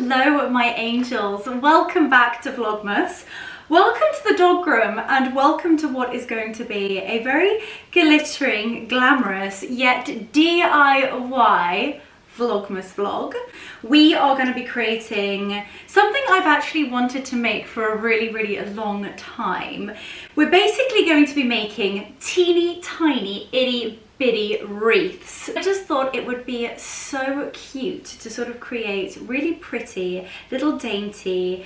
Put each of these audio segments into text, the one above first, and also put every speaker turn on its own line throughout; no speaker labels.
Hello my angels, welcome back to Vlogmas. Welcome to the dog room and welcome to what is going to be a very glittering, glamorous, yet DIY Vlogmas vlog. We are going to be creating something I've actually wanted to make for a really long time. We're basically going to be making teeny tiny itty bitty wreaths. I just thought it would be so cute to sort of create really pretty little dainty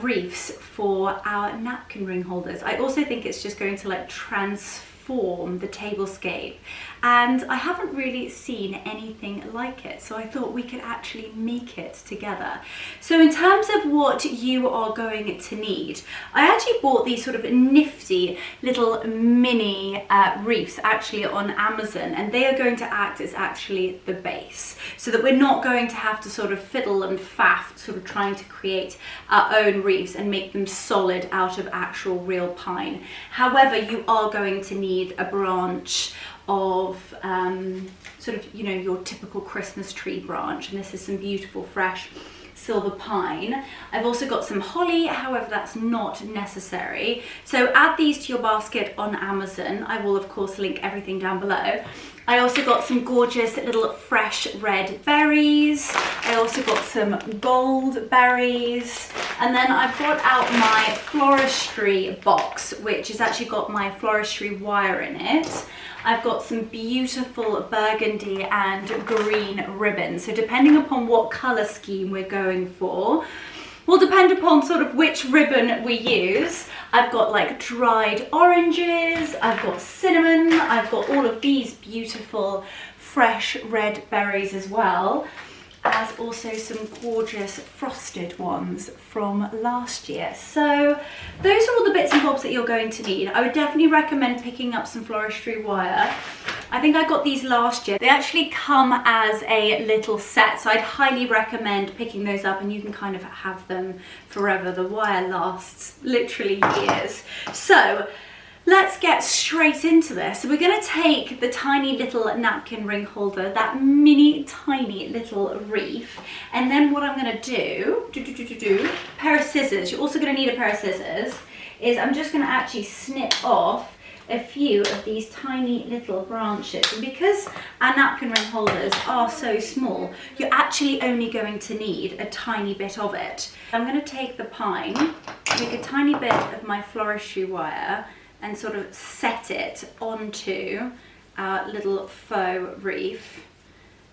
wreaths for our napkin ring holders. I also think it's just going to like transform the tablescape, and I haven't really seen anything like it, so I thought we could actually make it together. So in terms of what you are going to need, I actually bought these sort of nifty little mini wreaths actually on Amazon, and they are going to act as actually the base, so that we're not going to have to sort of fiddle and faff sort of trying to create our own wreaths and make them solid out of actual real pine. However, you are going to need a branch of sort of, you know, your typical Christmas tree branch, and this is some beautiful fresh silver pine. I've also got some holly, however that's not necessary. So add these to your basket on Amazon. I will of course link everything down below. I also got some gorgeous little fresh red berries. I also got some gold berries. And then I've got out my floristry box, which has actually got my floristry wire in it. I've got some beautiful burgundy and green ribbons. So depending upon what colour scheme we're going for, will depend upon sort of which ribbon we use. I've got like dried oranges, I've got cinnamon, I've got all of these beautiful fresh red berries as well, as also some gorgeous frosted ones from last year. So those are all the bits and bobs that you're going to need. I would definitely recommend picking up some floristry wire. I think I got these last year. They actually come as a little set, so I'd highly recommend picking those up, and you can kind of have them forever. The wire lasts literally years. So let's get straight into this. So we're going to take the tiny little napkin ring holder, that mini tiny little wreath, and then what I'm going to do, pair of scissors. You're also going to need a pair of scissors. Is I'm just going to actually snip off a few of these tiny little branches, and because our napkin ring holders are so small, you're actually only going to need a tiny bit of it. I'm going to take the pine, take a tiny bit of my floristry wire, and sort of set it onto our little faux wreath.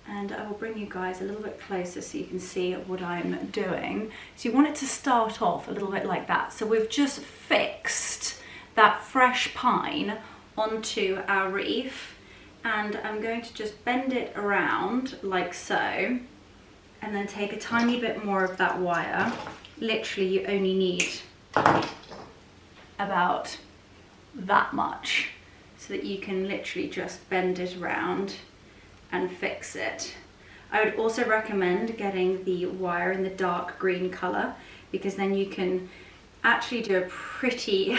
And I will bring you guys a little bit closer so you can see what I'm doing. So you want it to start off a little bit like that. So we've just fixed that fresh pine onto our wreath, and I'm going to just bend it around like so, and then take a tiny bit more of that wire. Literally you only need about that much, so that you can literally just bend it around and fix it. I would also recommend getting the wire in the dark green color, because then you can actually do a pretty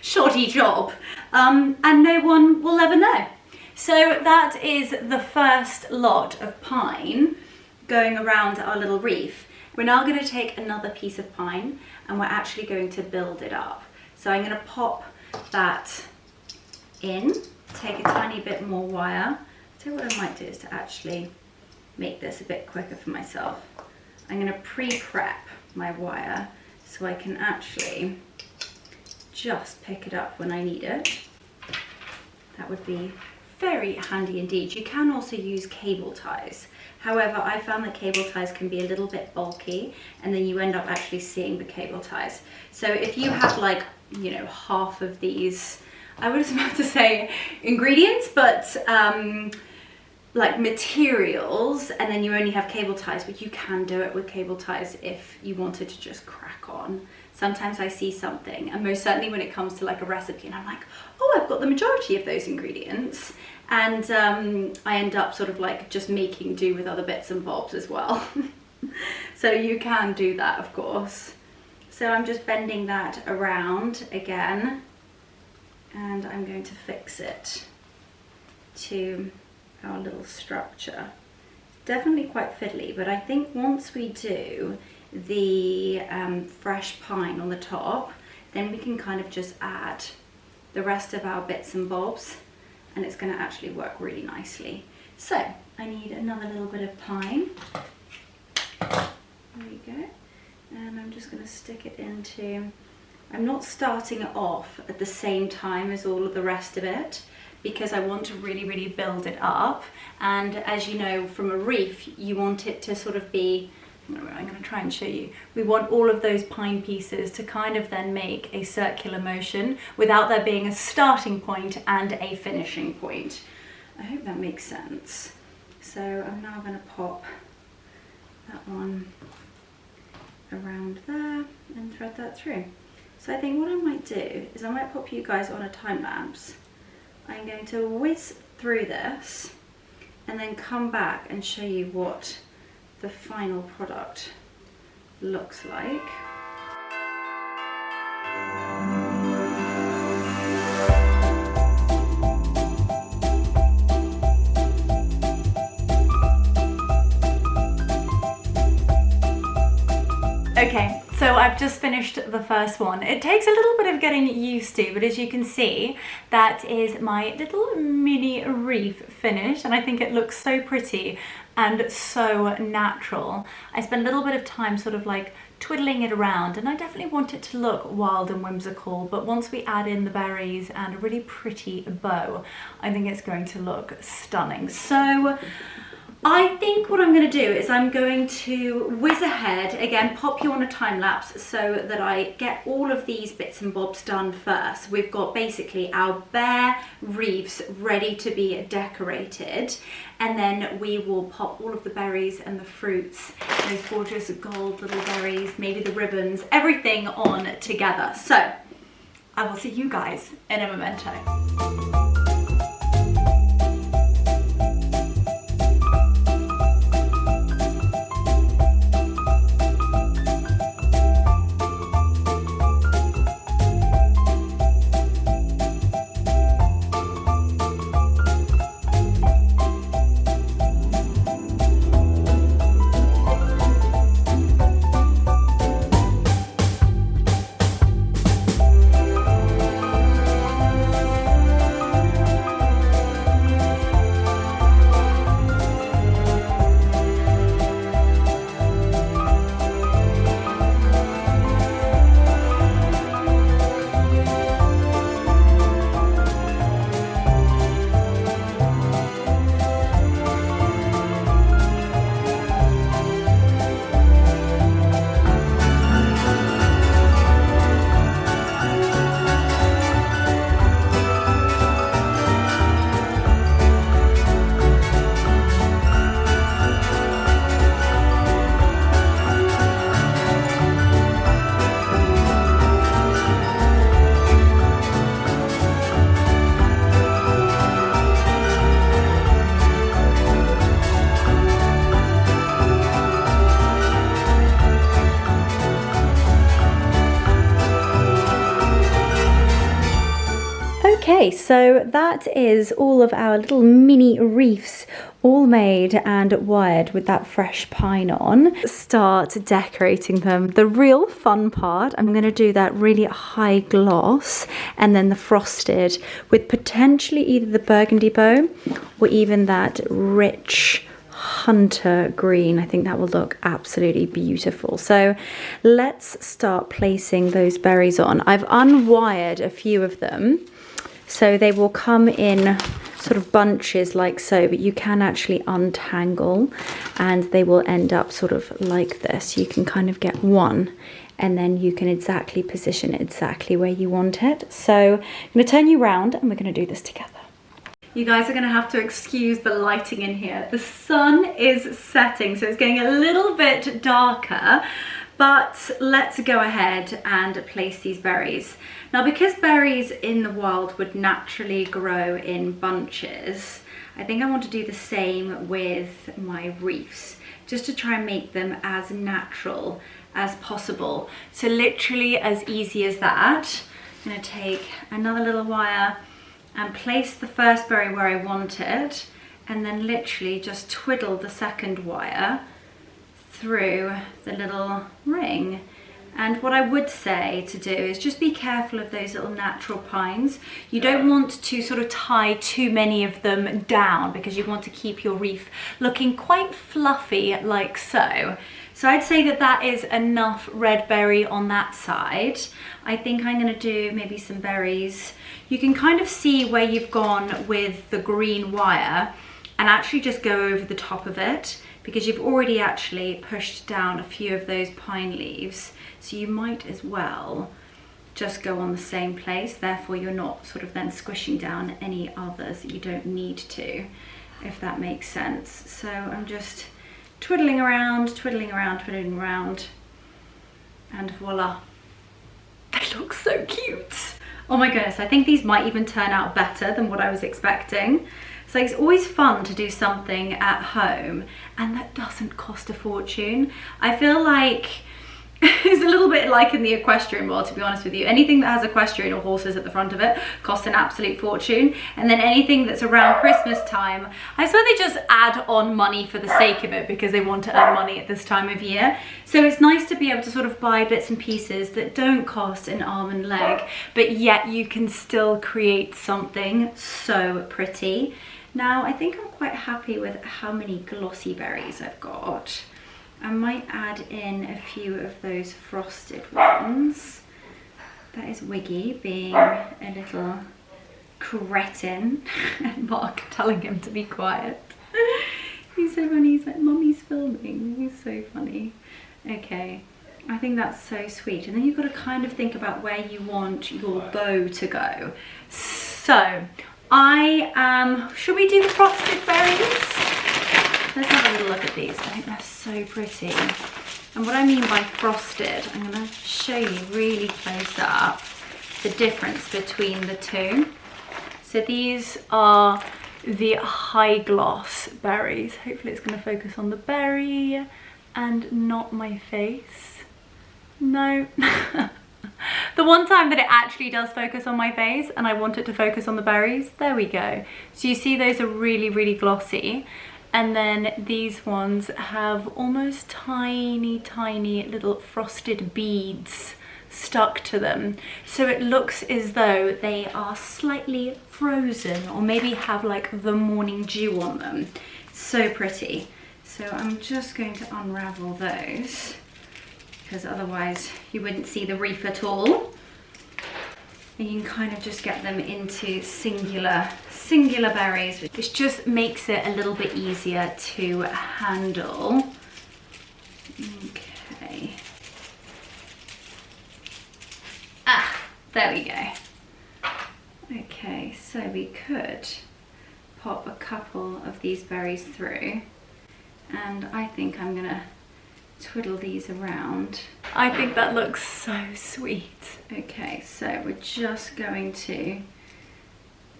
shoddy job, and no one will ever know. So that is the first lot of pine going around our little wreath. We're now going to take another piece of pine and we're actually going to build it up. So I'm going to pop that in, take a tiny bit more wire. So what I might do is to actually make this a bit quicker for myself. I'm going to pre-prep my wire so I can actually just pick it up when I need it. That would be very handy indeed. You can also use cable ties. However, I found that cable ties can be a little bit bulky, and then you end up actually seeing the cable ties. So if you have like, you know, half of these, I was about to say ingredients, but like materials, and then you only have cable ties, but you can do it with cable ties if you wanted to just crack on. Sometimes I see something, and most certainly when it comes to like a recipe, and I'm like, oh, I've got the majority of those ingredients, and I end up sort of like just making do with other bits and bobs as well. So you can do that, of course. So I'm just bending that around again, and I'm going to fix it to our little structure. definitely quite fiddly, but I think once we do the fresh pine on the top, then we can kind of just add the rest of our bits and bobs, and it's going to actually work really nicely. So I need another little bit of pine. There we go. And I'm just going to stick it into, I'm not starting it off at the same time as all of the rest of it, because I want to really build it up. And as you know, from a wreath, you want it to sort of be, I'm going to try and show you. We want all of those pine pieces to kind of then make a circular motion without there being a starting point and a finishing point. I hope that makes sense. So I'm now going to pop that one around there and thread that through. So I think what I might do is I might pop you guys on a time lapse. I'm going to whiz through this and then come back and show you what the final product looks like. Okay, so I've just finished the first one. It takes a little bit of getting used to, but as you can see, that is my little mini wreath finished, and I think it looks so pretty and so natural. I spent a little bit of time sort of like twiddling it around, and I definitely want it to look wild and whimsical, but once we add in the berries and a really pretty bow, I think it's going to look stunning. So I think what I'm going to do is I'm going to whiz ahead, again pop you on a time lapse so that I get all of these bits and bobs done first. We've got basically our bare wreaths ready to be decorated, and then we will pop all of the berries and the fruits, those gorgeous gold little berries, maybe the ribbons, everything on together. So I will see you guys in a momento. Okay, so that is all of our little mini wreaths all made and wired with that fresh pine on. Start decorating them. The real fun part, I'm going to do that really high gloss and then the frosted with potentially either the burgundy bow or even that rich hunter green. I think that will look absolutely beautiful. So let's start placing those berries on. I've unwired a few of them, so they will come in sort of bunches like so, but you can actually untangle and they will end up sort of like this. You can kind of get one and then you can exactly position it exactly where you want it. So I'm going to turn you around and we're going to do this together. You guys are going to have to excuse the lighting in here. The sun is setting, so it's getting a little bit darker, but let's go ahead and place these berries. Now, because berries in the wild would naturally grow in bunches, I think I want to do the same with my wreaths, just to try and make them as natural as possible. So literally as easy as that. I'm going to take another little wire and place the first berry where I want it, and then literally just twiddle the second wire through the little ring. And what I would say to do is just be careful of those little natural pines. You don't want to sort of tie too many of them down because you want to keep your wreath looking quite fluffy like so. So I'd say that that is enough red berry on that side. I think I'm going to do maybe some berries. You can kind of see where you've gone with the green wire and actually just go over the top of it, because you've already actually pushed down a few of those pine leaves. So you might as well just go on the same place. Therefore, you're not sort of then squishing down any others that you don't need to, if that makes sense. So I'm just twiddling around, twiddling around, twiddling around, and voila. They look so cute. Oh my goodness, I think these might even turn out better than what I was expecting. So it's always fun to do something at home and that doesn't cost a fortune. I feel like it's a little bit like in the equestrian world, to be honest with you. Anything that has equestrian or horses at the front of it costs an absolute fortune. And then anything that's around Christmas time, I swear they just add on money for the sake of it because they want to earn money at this time of year. So it's nice to be able to sort of buy bits and pieces that don't cost an arm and leg, but yet you can still create something so pretty. Now, I think I'm quite happy with how many glossy berries I've got. I might add in a few of those frosted ones. That is Wiggy being a little cretin and Mark telling him to be quiet. He's so funny, he's like, Mummy's filming. He's so funny. Okay, I think that's so sweet. And then you've got to kind of think about where you want your bow to go. So, should we do the frosted berries? Let's have a little look at these. I think they're so pretty. And what I mean by frosted, I'm going to show you really close up the difference between the two. So these are the high gloss berries. Hopefully it's going to focus on the berry and not my face. No. The one time that it actually does focus on my face and I want it to focus on the berries, there we go. So you see those are really, really glossy. And then these ones have almost tiny, tiny little frosted beads stuck to them. So it looks as though they are slightly frozen or maybe have like the morning dew on them. So pretty. So I'm just going to unravel those because otherwise you wouldn't see the wreath at all. And you can kind of just get them into singular berries, which just makes it a little bit easier to handle. Okay. Ah, there we go. Okay, so we could pop a couple of these berries through, and I think I'm gonna twiddle these around. I think that looks so sweet. Okay, so we're just going to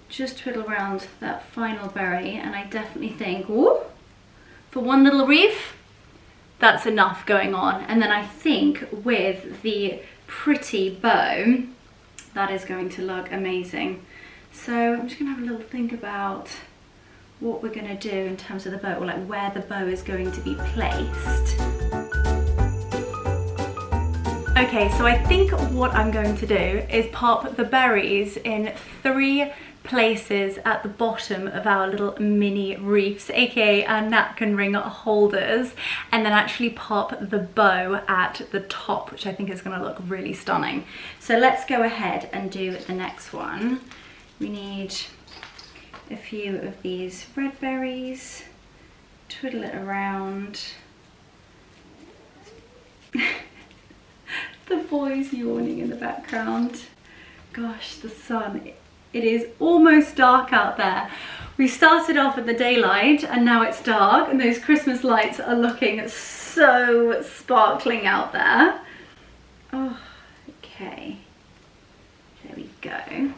just twiddle around that final berry, and I definitely think, ooh, for one little wreath, that's enough going on. And then I think with the pretty bow, that is going to look amazing. So I'm just gonna have a little think about what we're gonna do in terms of the bow, or like where the bow is going to be placed. Okay, so I think what I'm going to do is pop the berries in 3 places at the bottom of our little mini wreaths, aka our napkin ring holders, and then actually pop the bow at the top, which I think is going to look really stunning. So let's go ahead and do the next one. We need a few of these red berries, twiddle it around. The boy's yawning in the background. Gosh, the sun. It is almost dark out there. We started off with the daylight and now it's dark, and those Christmas lights are looking so sparkling out there. Oh, okay. There we go.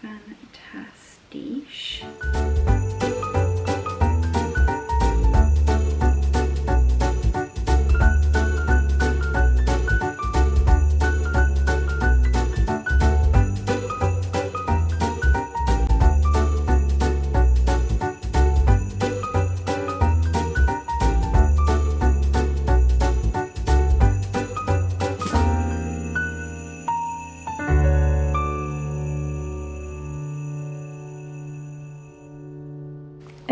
Fantastic.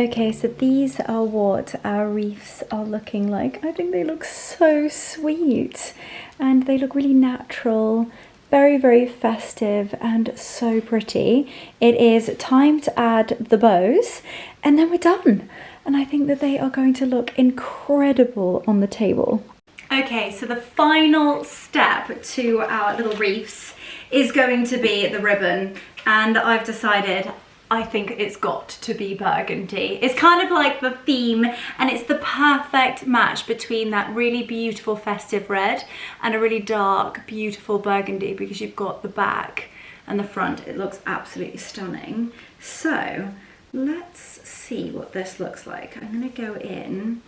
Okay, so these are what our wreaths are looking like. I think they look so sweet and they look really natural, very, very festive and so pretty. It is time to add the bows and then we're done. And I think that they are going to look incredible on the table. Okay, so the final step to our little wreaths is going to be the ribbon, and I've decided I think it's got to be burgundy. It's kind of like the theme, and it's the perfect match between that really beautiful festive red and a really dark, beautiful burgundy, because you've got the back and the front. It looks absolutely stunning. So let's see what this looks like. I'm going to go in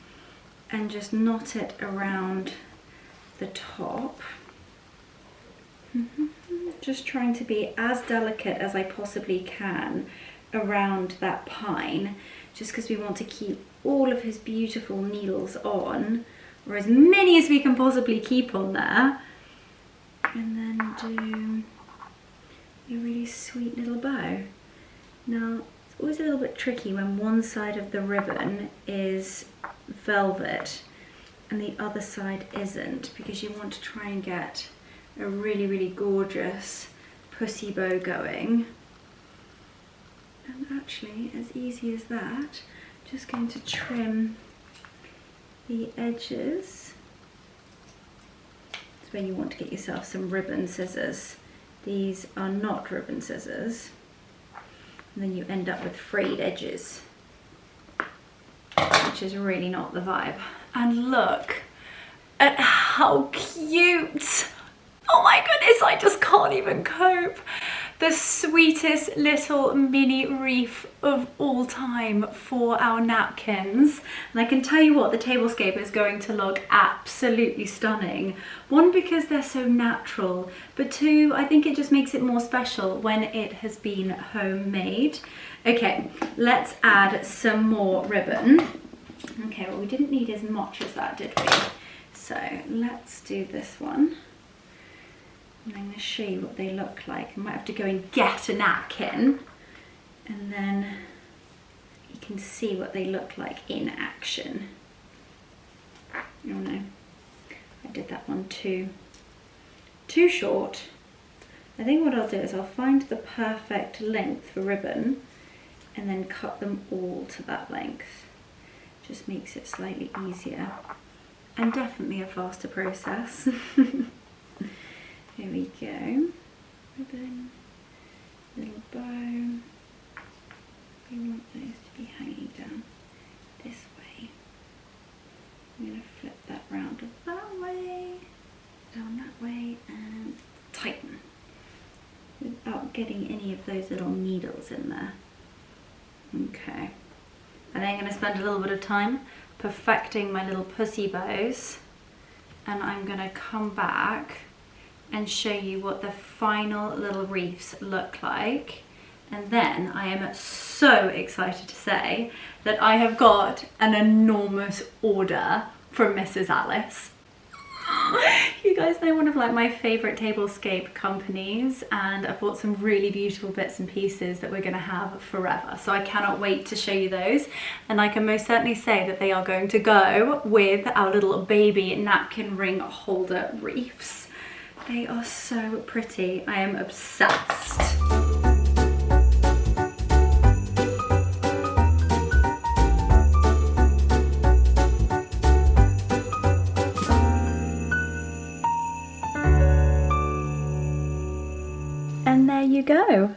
and just knot it around the top. Just trying to be as delicate as I possibly can around that pine, just because we want to keep all of his beautiful needles on, or as many as we can possibly keep on there, and then do a really sweet little bow. Now, it's always a little bit tricky when one side of the ribbon is velvet and the other side isn't, because you want to try and get a really, really gorgeous pussy bow going. And actually, as easy as that, just going to trim the edges. That's where you want to get yourself some ribbon scissors. These are not ribbon scissors. And then you end up with frayed edges, which is really not the vibe. And look at how cute. Oh my goodness, I just can't even cope. The sweetest little mini wreath of all time for our napkins. And I can tell you what, the tablescape is going to look absolutely stunning. One, because they're so natural, but two, I think it just makes it more special when it has been homemade. Okay, let's add some more ribbon. Okay, well, we didn't need as much as that, did we? So let's do this one. And I'm going to show you what they look like. I might have to go and get a napkin, and then you can see what they look like in action. Oh no, I did that one too short. I think what I'll do is I'll find the perfect length for ribbon and then cut them all to that length. Just makes it slightly easier and definitely a faster process. Here we go. Ribbon, little bow. We want those to be hanging down this way. I'm going to flip that round that way, down that way, and tighten without getting any of those little needles in there. Okay. And then I'm going to spend a little bit of time perfecting my little pussy bows, and I'm going to come back and show you what the final little wreaths look like. And then I am so excited to say that I have got an enormous order from Mrs. Alice. You guys know one of like my favorite tablescape companies, and I've bought some really beautiful bits and pieces that we're going to have forever, so I cannot wait to show you those. And I can most certainly say that they are going to go with our little baby napkin ring holder wreaths. They are so pretty. I am obsessed. And there you go.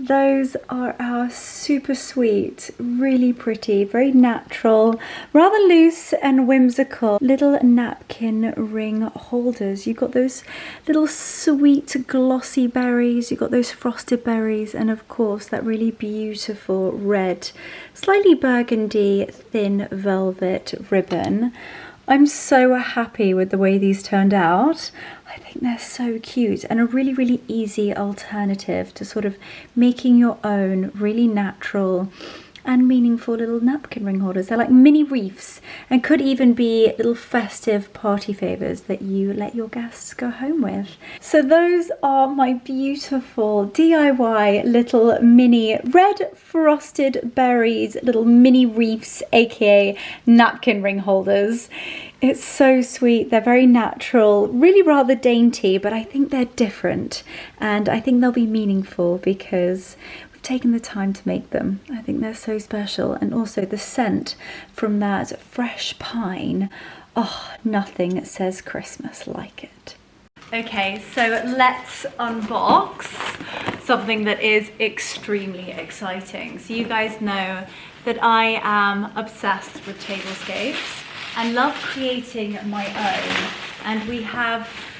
Those are our super sweet, really pretty, very natural, rather loose and whimsical little napkin ring holders. You've got those little sweet glossy berries, you've got those frosted berries, and of course that really beautiful red, slightly burgundy, thin velvet ribbon. I'm so happy with the way these turned out. I think they're so cute and a really, really easy alternative to sort of making your own really natural and meaningful little napkin ring holders. They're like mini wreaths and could even be little festive party favours that you let your guests go home with. So those are my beautiful DIY little mini red frosted berries, little mini wreaths, aka napkin ring holders. It's so sweet. They're very natural, really rather dainty, but I think they're different and I think they'll be meaningful because we've taken the time to make them. I think they're so special, and also the scent from that fresh pine. Oh, nothing says Christmas like it. Okay, so let's unbox something that is extremely exciting. So you guys know that I am obsessed with tablescapes and love creating my own, and we've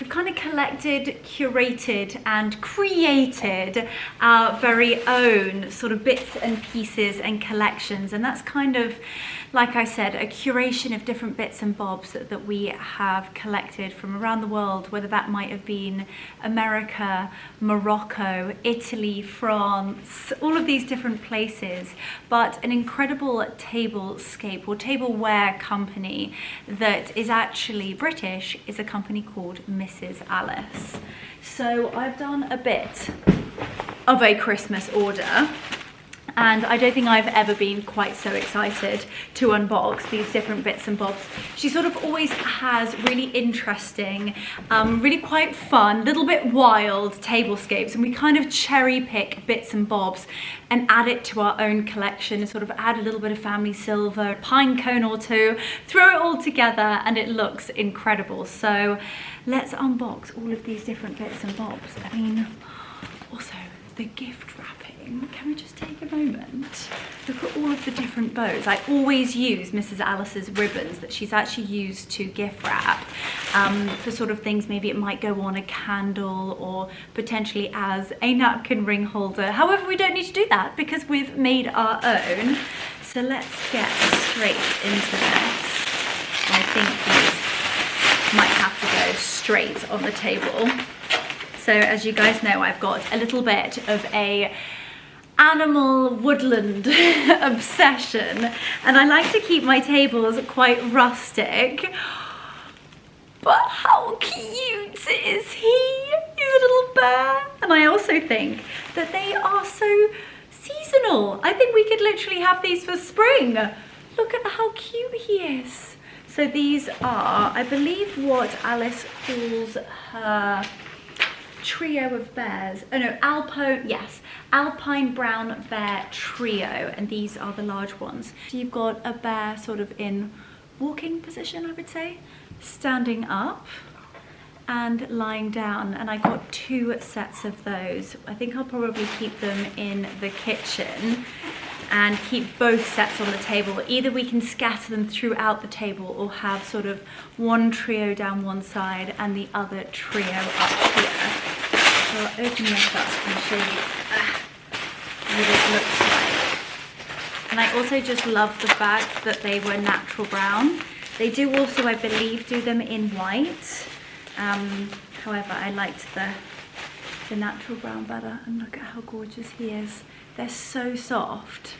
kind of collected, curated and created our very own sort of bits and pieces and collections, and that's kind of, like I said, a curation of different bits and bobs that we have collected from around the world, whether that might have been America, Morocco, Italy, France, all of these different places, but an incredible tablescape or tableware company that is actually British is a company called Mrs. Alice. So I've done a bit of a Christmas order, and I don't think I've ever been quite so excited to unbox these different bits and bobs. She sort of always has really interesting, really quite fun, little bit wild tablescapes, and we kind of cherry pick bits and bobs and add it to our own collection and sort of add a little bit of family silver, a pine cone or two, throw it all together, and it looks incredible. So let's unbox all of these different bits and bobs. I mean, also the gift wrapping. Can we just take a moment? Look at all of the different bows. I always use Mrs. Alice's ribbons that she's actually used to gift wrap for sort of things. Maybe it might go on a candle or potentially as a napkin ring holder. However, we don't need to do that because we've made our own. So let's get straight into this. I think these might have to go straight on the table. So as you guys know, I've got a little bit of a animal woodland obsession, and I like to keep my tables quite rustic. But how cute is he? He's a little bear. And I also think that they are so seasonal. I think we could literally have these for spring. Look at how cute he is. So these are, I believe, what Alice calls her trio of bears. Oh no, Alpine Brown Bear Trio, and these are the large ones. So you've got a bear sort of in walking position, I would say, standing up and lying down, and I got 2 sets of those. I think I'll probably keep them in the kitchen and keep both sets on the table. Either we can scatter them throughout the table or have sort of one trio down one side and the other trio up here. So I'll open this up and show you what it looks like. And I also just love the fact that they were natural brown. They do also, I believe, do them in white. However, I liked the natural brown better. And look at how gorgeous he is. They're so soft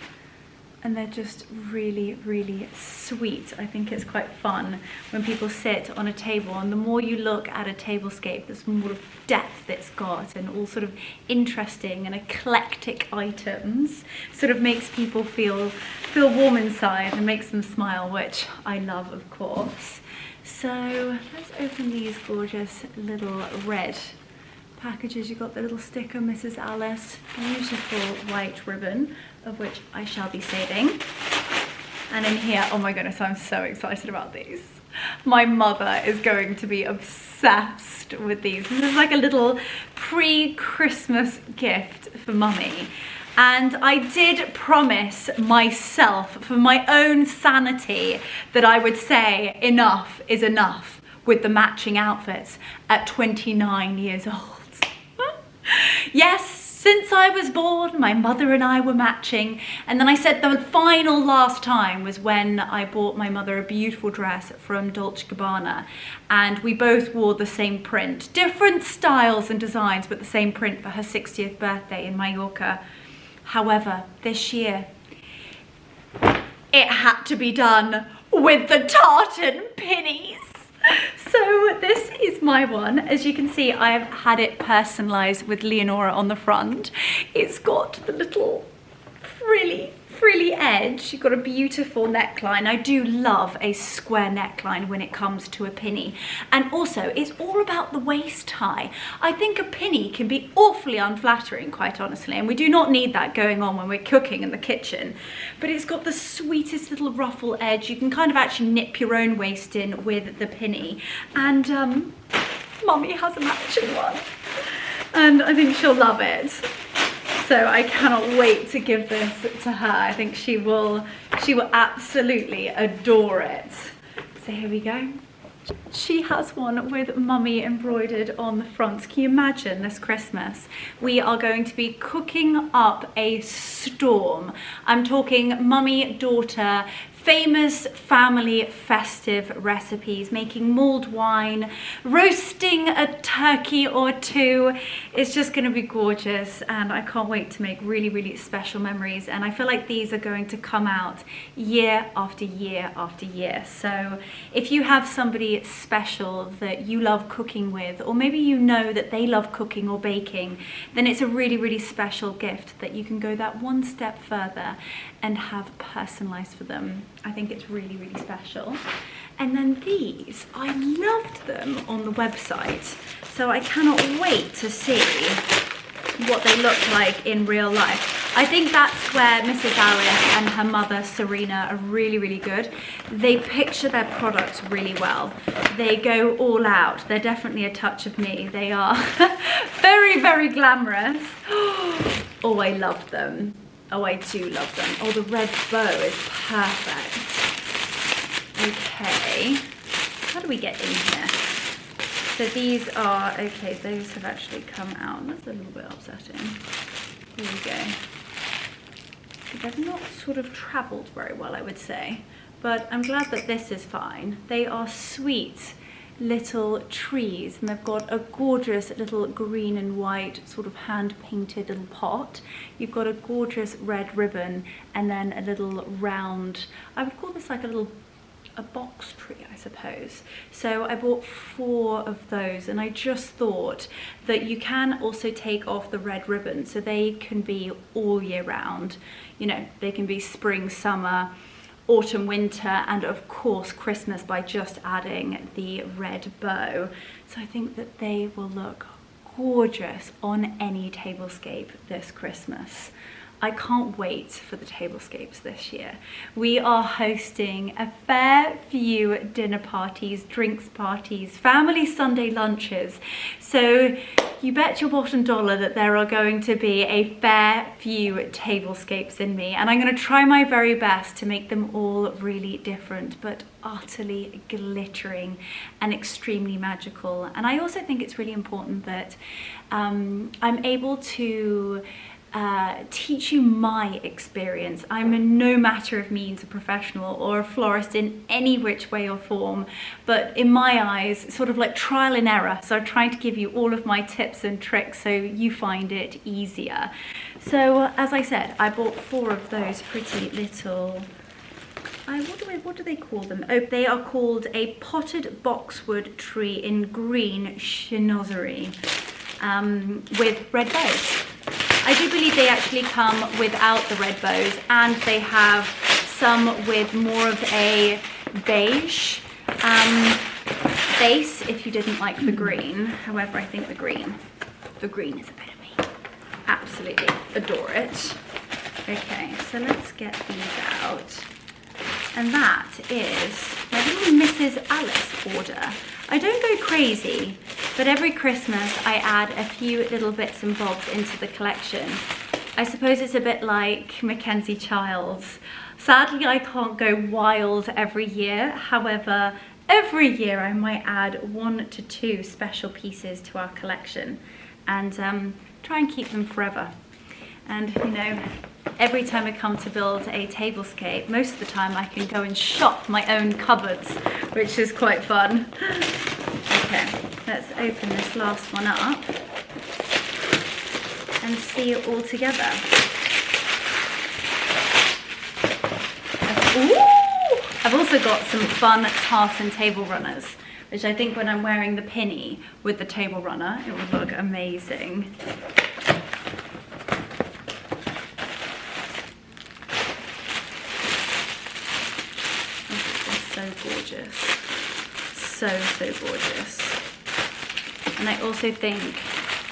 and they're just really, really sweet. I think it's quite fun when people sit on a table, and the more you look at a tablescape, the more of depth it's got and all sort of interesting and eclectic items. Sort of makes people feel warm inside and makes them smile, which I love, of course. So let's open these gorgeous little red packages. You've got the little sticker, Mrs. Alice, beautiful white ribbon, of which I shall be saving. And in here, oh my goodness, I'm so excited about these. My mother is going to be obsessed with these. This is like a little pre-Christmas gift for mummy. And I did promise myself, for my own sanity, that I would say enough is enough with the matching outfits at 29 years old. Yes, since I was born, my mother and I were matching. And then I said the final last time was when I bought my mother a beautiful dress from Dolce & Gabbana. And we both wore the same print. Different styles and designs, but the same print for her 60th birthday in Mallorca. However, this year, it had to be done with the tartan pinnies. So this is my one. As you can see, I've had it personalized with Leonora on the front. It's got the little frilly edge. You've got a beautiful neckline. I do love a square neckline when it comes to a pinny. And also, it's all about the waist high. I think a pinny can be awfully unflattering, quite honestly, and we do not need that going on when we're cooking in the kitchen. But it's got the sweetest little ruffle edge. You can kind of actually nip your own waist in with the pinny. And Mummy has a matching one. And I think she'll love it. So I cannot wait to give this to her. I think she will absolutely adore it. So here we go. She has one with Mummy embroidered on the front. Can you imagine this Christmas? We are going to be cooking up a storm. I'm talking Mummy, daughter, famous family festive recipes, making mulled wine, roasting a turkey or two. It's just going to be gorgeous, and I can't wait to make really special memories. And I feel like these are going to come out year after year after year. So if you have somebody special that you love cooking with, or maybe you know that they love cooking or baking, then it's a really special gift that you can go that one step further and have personalized for them. I think it's really special. And then these, I loved them on the website, so I cannot wait to see what they look like in real life. I think that's where Mrs. Alice and her mother Serena are really good. They picture their products really well. They go all out. They're definitely a touch of me. They are very glamorous. Oh, I love them. Oh, I do love them. Oh, the red bow is perfect. Okay, how do we get in here? So these are, okay, those have actually come out. That's a little bit upsetting. Here we go. They've not sort of travelled very well, I would say, but I'm glad that this is fine. They are sweet little trees, and they've got a gorgeous little green and white sort of hand painted little pot. You've got a gorgeous red ribbon, and then a little round, I would call this like a box tree, I suppose. So I bought 4 of those, and I just thought that you can also take off the red ribbon, so they can be all year round. You know, they can be spring, summer, autumn, winter, and of course Christmas by just adding the red bow. So I think that they will look gorgeous on any tablescape this Christmas. I can't wait for the tablescapes this year. We are hosting a fair few dinner parties, drinks parties, family Sunday lunches. So you bet your bottom dollar that there are going to be a fair few tablescapes in me. And I'm going to try my very best to make them all really different, but utterly glittering and extremely magical. And I also think it's really important that I'm able to teach you my experience. I'm in no matter of means a professional or a florist in any which way or form, but in my eyes, sort of like trial and error. So I'm trying to give you all of my tips and tricks so you find it easier. So as I said, I bought 4 of those pretty little, what do they call them? Oh, they are called a potted boxwood tree in green chinoiserie with red bows. I do believe they actually come without the red bows, and they have some with more of a beige base if you didn't like the green. However, I think the green is a bit of me. Absolutely adore it. Okay, so let's get these out. And that is my little Mrs. Alice order. I don't go crazy, but every Christmas I add a few little bits and bobs into the collection. I suppose it's a bit like Mackenzie Childs. Sadly, I can't go wild every year. However, every year I might add 1 to 2 special pieces to our collection and try and keep them forever. And you know, every time I come to build a tablescape, most of the time I can go and shop my own cupboards, which is quite fun. Okay, let's open this last one up and see it all together. I've Ooh! I've also got some fun tartan table runners, which I think when I'm wearing the pinny with the table runner, it would look amazing. So gorgeous, so gorgeous. And I also think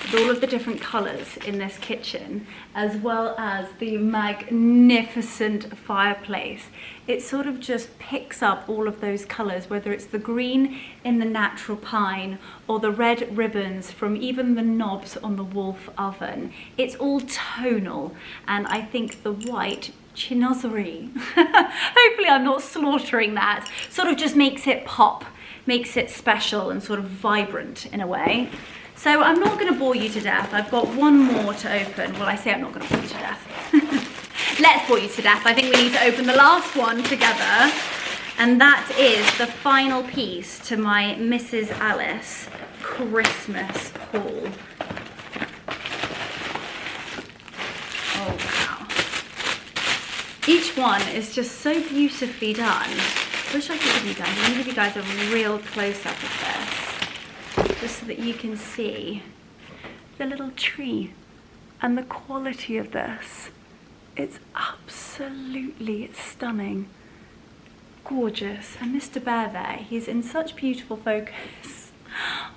with all of the different colors in this kitchen, as well as the magnificent fireplace, it sort of just picks up all of those colors, whether it's the green in the natural pine or the red ribbons from even the knobs on the Wolf oven. It's all tonal, and I think the white chinoiserie, hopefully I'm not slaughtering that, sort of just makes it pop, makes it special and sort of vibrant in a way. So I'm not going to bore you to death. I've got one more to open. Well, I say I'm not going to bore you to death. Let's bore you to death. I think we need to open the last one together, and that is the final piece to my Mrs. Alice Christmas haul. Oh wow. Each one is just so beautifully done. I wish I could give you guys, I'm going to give you guys a real close-up of this, just so that you can see the little tree and the quality of this. It's absolutely stunning. Gorgeous. And Mr. Bear there, he's in such beautiful focus.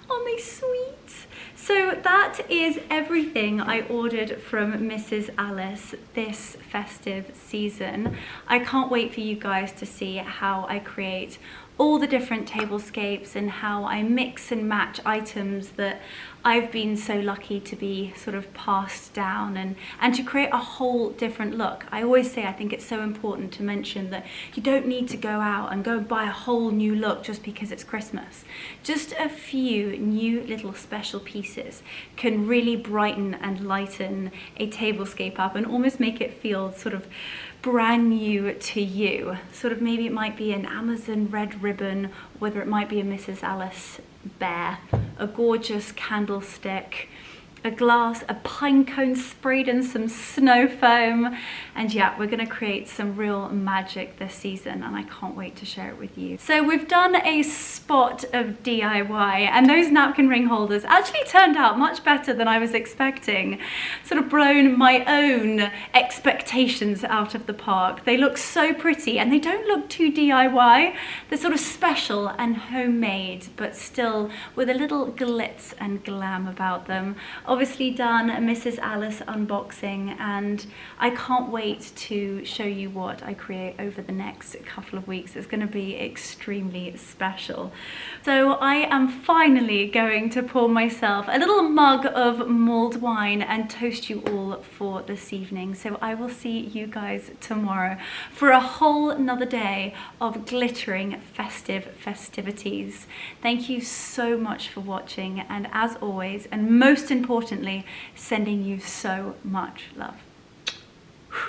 Aren't they sweet? So that is everything I ordered from Mrs. Alice this festive season. I can't wait for you guys to see how I create all the different tablescapes and how I mix and match items that I've been so lucky to be sort of passed down and to create a whole different look. I always say I think it's so important to mention that you don't need to go out and go buy a whole new look just because it's Christmas. Just a few new little special pieces can really brighten and lighten a tablescape up and almost make it feel sort of brand new to you. Sort of maybe it might be an Amazon red ribbon, whether it might be a Mrs. Alice bear, a gorgeous candlestick, a glass, a pine cone sprayed in some snow foam. And yeah, we're gonna create some real magic this season and I can't wait to share it with you. So we've done a spot of DIY and those napkin ring holders actually turned out much better than I was expecting. Sort of blown my own expectations out of the park. They look so pretty and they don't look too DIY. They're sort of special and homemade, but still with a little glitz and glam about them. Obviously done a Mrs. Alice unboxing and I can't wait to show you what I create over the next couple of weeks. It's going to be extremely special. So I am finally going to pour myself a little mug of mulled wine and toast you all for this evening. So I will see you guys tomorrow for a whole nother day of glittering festive festivities. Thank you so much for watching, and as always, and most importantly, sending you so much love.